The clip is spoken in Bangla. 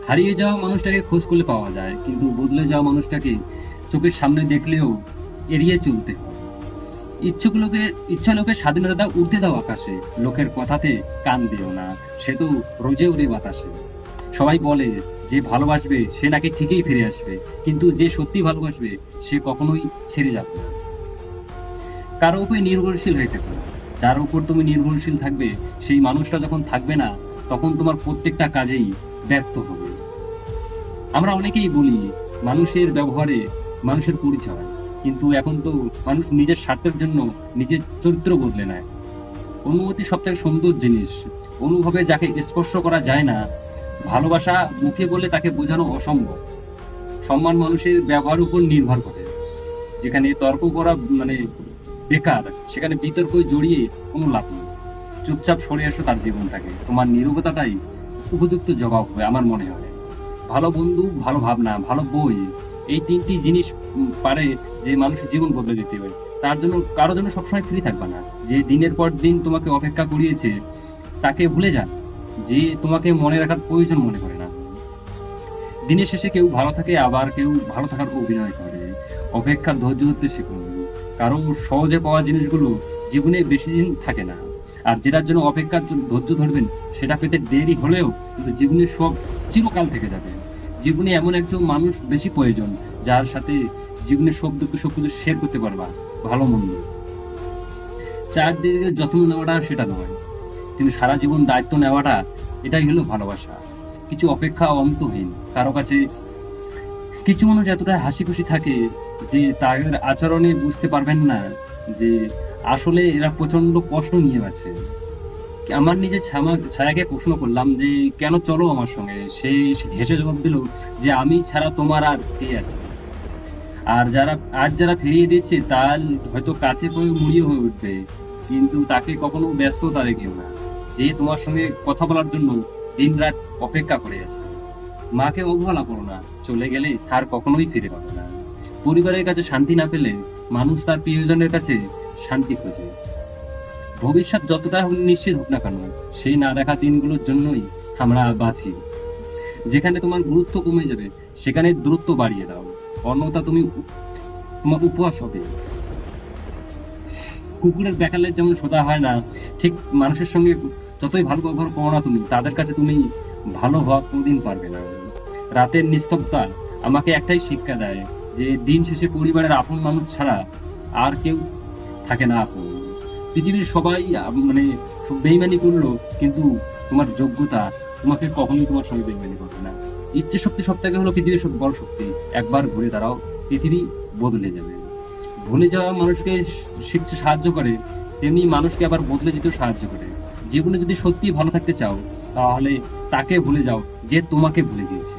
হারিয়ে যাওয়া মানুষটাকে খোঁজ করলে পাওয়া যায়, কিন্তু বদলে যাওয়া মানুষটাকে চোখের সামনে দেখলেও এড়িয়ে চলতে হয়। ইচ্ছাগুলোকে ইচ্ছা লোকের স্বাধীনতা দাও, উড়তে দাও আকাশে, লোকের কথাতে কান দিও না, সে তো রোজে উড়ে বাতাসে। সবাই বলে যে ভালোবাসবে সে নাকি ঠিকই ফিরে আসবে, কিন্তু যে সত্যি ভালোবাসবে সে কখনোই ছেড়ে যাবে না। কারো উপরে নির্ভরশীল হয়ে থেকো, যার উপর তুমি নির্ভরশীল থাকবে সেই মানুষটা যখন থাকবে না, তখন তোমার প্রত্যেকটা কাজেই ব্যর্থ হবে। আমরা অনেকেই বলি মানুষের ব্যবহারে মানুষের পরিচয়, কিন্তু এখন তো মানুষ নিজের স্বার্থের জন্য নিজের চরিত্র বদলে নেয়। অনুভূতি সব থেকে সুন্দর জিনিস, অনুভবে যাকে স্পর্শ করা যায় না। ভালোবাসা মুখে বলে তাকে বোঝানো অসম্ভব। সম্মান মানুষের ব্যবহার উপর নির্ভর করে। যেখানে তর্ক করা বেকার, সেখানে বিতর্ক জড়িয়ে কোনো লাভ নেই। চুপচাপ সরে আসো তার জীবনটাকে, তোমার নীরবতাটাই উপযুক্ত জবাব হবে আমার মনে হয়। ভালো বন্ধু, ভালো ভাবনা, ভালো বই, এই তিনটি জিনিস পারে যে মানুষের জীবন বদলে দিতে পারে। তার জন্য কারোর জন্য সবসময় ফ্রি থাকবে না। যে দিনের পর দিন তোমাকে অপেক্ষা করিয়েছে তাকে ভুলে যান, যে তোমাকে মনে রাখার প্রয়োজন মনে করে না। দিনের শেষে কেউ ভালো থাকে, আবার কেউ ভালো থাকার অভিনয় করে। অপেক্ষার ধৈর্য ধরতে শিখুন, কারণ সহজে পাওয়া জিনিসগুলো জীবনে বেশি দিন থাকে না। আর যেটার জন্য অপেক্ষার ধৈর্য ধরবেন সেটা পেতে দেরি হলেও কিন্তু জীবনে সব চিরকাল থেকে যাবে। জীবনে এমন একজন মানুষ বেশি প্রয়োজন, যার সাথে জীবনের সব দুঃখ সব কিছু শেয়ার করতে পারবা, ভালো মন্দ। চারদিকে যত্ন নেওয়াটা সেটা নয়, কিন্তু সারা জীবন দায়িত্ব নেওয়াটা, এটাই হলো ভালোবাসা। কিছু অপেক্ষা অন্তহীন, কারো কাছে কিছু মানুষ এতটা হাসি খুশি থাকে যে তাদের আচরণে বুঝতে পারবেন না যে আসলে এরা প্রচন্ড কষ্ট নিয়ে আছে। আমার নিজের ছায়াকে প্রশ্ন করলাম যে কেন চলো আমার সঙ্গে, সে হেসে জবাব দিল যে আমি ছাড়া তোমার আর কে আছে। আর যারা ফিরিয়ে দিচ্ছে তার হয়তো কাছে করে মুড়িয়ে হয়ে উঠবে, কিন্তু তাকে কখনো ব্যস্ততা দেখিও না, যে তোমার সঙ্গে কথা বলার জন্য দিনরাত অপেক্ষা করে আছে। মাকে অবহেলা করো না, চলে গেলে আর কখনোই ফিরে পাবে না। পরিবারের কাছে শান্তি না পেলে মানুষ তার প্রিয়জনের কাছে শান্তি খোঁজে। ভবিষ্যৎ যতটা নিশ্চিত হোক না কেন, সেই না দেখা দিনগুলোর জন্যই আমরা বাঁচি। যেখানে তোমার গুরুত্ব কমে যাবে সেখানে দূরত্ব বাড়িয়ে দাও, অন্যথা তোমার উপহাস হবে। কুকুরের বেকালে যেমন সোজা হয় না, ঠিক মানুষের সঙ্গে যতই ভালো ব্যবহার করো না তুমি, তাদের কাছে তুমি ভালো হওয়া কোনোদিন পারবে না। রাতের নিস্তব্ধতা আমাকে একটাই শিক্ষা দেয় যে দিন শেষে পরিবারের আপন মানুষ ছাড়া আর কেউ থাকে না আপন। পৃথিবীর সবাই বেইমানি করলো, কিন্তু তোমার যোগ্যতা তোমাকে কখনোই তোমার সঙ্গে বেইমানি করবে না। ইচ্ছে শক্তি সব থেকে হলো পৃথিবীর সব বড় শক্তি। একবার ঘুরে দাঁড়াও, পৃথিবী বদলে যাবে। ভুলে যাওয়া মানুষকে শিখতে সাহায্য করে, তেমনি মানুষকে আবার বদলে যেতেও সাহায্য করে। জীবনে যদি সত্যি ভালো থাকতে চাও, তাহলে তাকে ভুলে যাও যে তোমাকে ভুলে গিয়েছে।